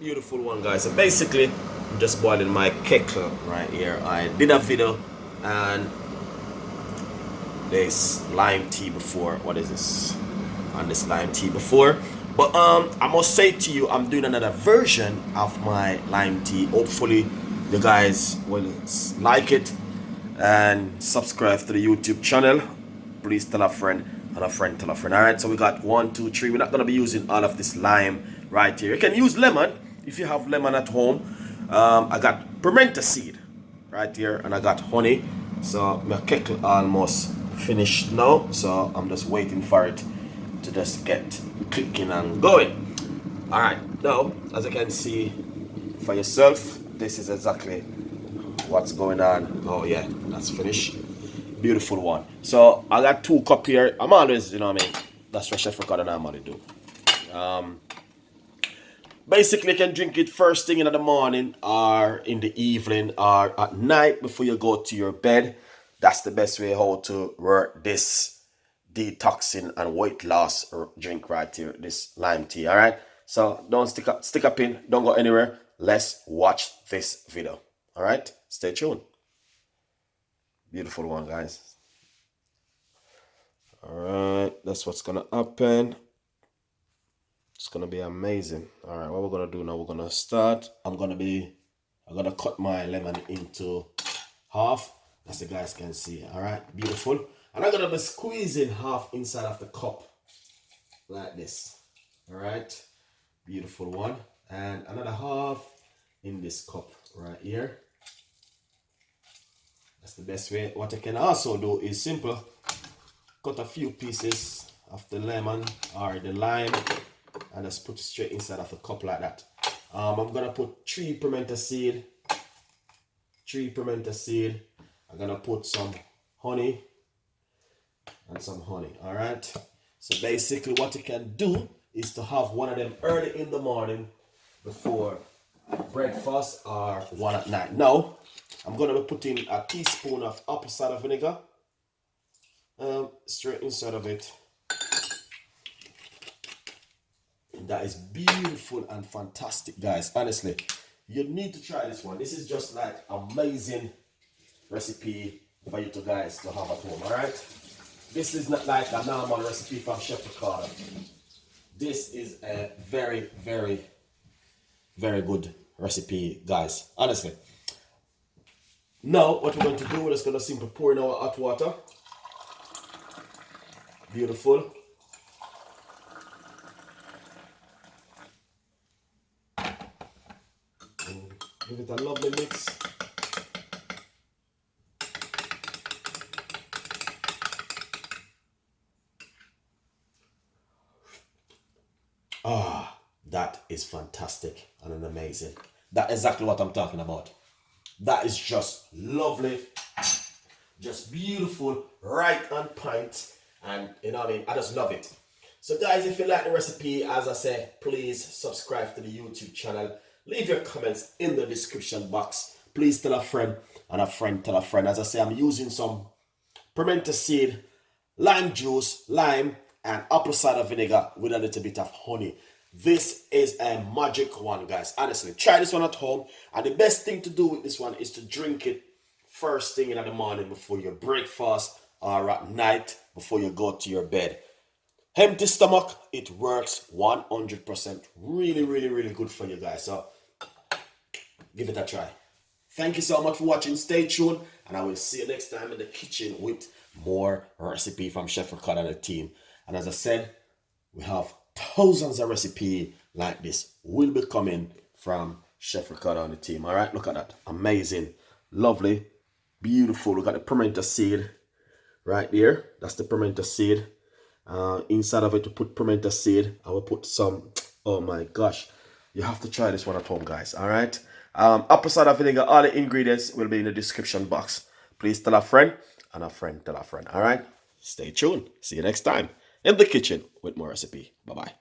Beautiful one, guys. So basically, I'm just boiling my kettle right here. I did a video and this lime tea before. What is this? On this lime tea before. But I must say to you, I'm doing another version of my lime tea. Hopefully, you guys will like it and subscribe to the YouTube channel. Please tell a friend and a friend tell a friend. All right. So we got 1, 2, 3. We're not gonna be using all of this lime right here. You can use lemon if you have lemon at home. I got pimento seed right here, and I got honey. So my kettle almost finished now, so I'm just waiting for it to just get clicking and going. All right, now as you can see for yourself, this is exactly what's going on. Oh yeah, that's finished. Beautiful one. So I got 2 cups here. I'm always, you know what I mean, that's what Chef Ricardo normally do. Basically, you can drink it first thing in the morning or in the evening or at night before you go to your bed. That's the best way how to work this detoxing and weight loss drink right here, this lime tea. All right, so don't stick up in, don't go anywhere. Let's watch this video. All right, stay tuned. Beautiful one, guys. All right, that's what's gonna happen. It's gonna be amazing. All right, what we're gonna do now, we're gonna start. I'm gonna cut my lemon into half, as you guys can see. All right, beautiful. And I'm gonna be squeezing half inside of the cup like this. All right, beautiful one. And another half in this cup right here. That's the best way. What I can also do is simple. Cut a few pieces of the lemon or the lime and just put it straight inside of the cup like that. I'm gonna put 3 pimento seed. 3 pimento seed. I'm gonna put some honey and some honey. All right. So basically, what you can do is to have one of them early in the morning before breakfast or one at night. Now, I'm gonna be putting a teaspoon of apple cider vinegar straight inside of it. That is beautiful and fantastic, guys. Honestly, you need to try this one. This is just like amazing recipe for you guys to have at home. All right, this is not like a normal recipe from Chef Ricardo. This is a very, very, very good recipe, guys. Honestly. Now, what we're going to do, we're just going to simply pour in our hot water. Beautiful. Give it a lovely mix. Ah, that is fantastic and amazing. That's exactly what I'm talking about. That is just lovely, just beautiful, right on point, and you know what I mean, I just love it. So guys, if you like the recipe, as I said, please subscribe to the YouTube channel. Leave your comments in the description box. Please tell a friend and a friend tell a friend. As I say, I'm using some pimento seed, lime juice, lime, and apple cider vinegar with a little bit of honey. This is a magic one, guys. Honestly, try this one at home. And the best thing to do with this one is to drink it first thing in the morning before your breakfast or at night before you go to your bed. Empty stomach, it works 100%. Really, really, really good for you guys. So give it a try. Thank you so much for watching. Stay tuned, and I will see you next time in the kitchen with more recipe from Chef Ricardo and the team. And as I said, we have thousands of recipes like this will be coming from Chef Ricardo and the team. All right, look at that. Amazing, lovely, beautiful. We got the pimento seed right there. That's the pimento seed. Inside of it, to put pimento seed, I will put some. Oh my gosh, you have to try this one at home, guys. All right, apple cider vinegar. All the ingredients will be in the description box. Please tell a friend and a friend tell a friend. All right, stay tuned. See you next time in the kitchen with more recipe. Bye bye.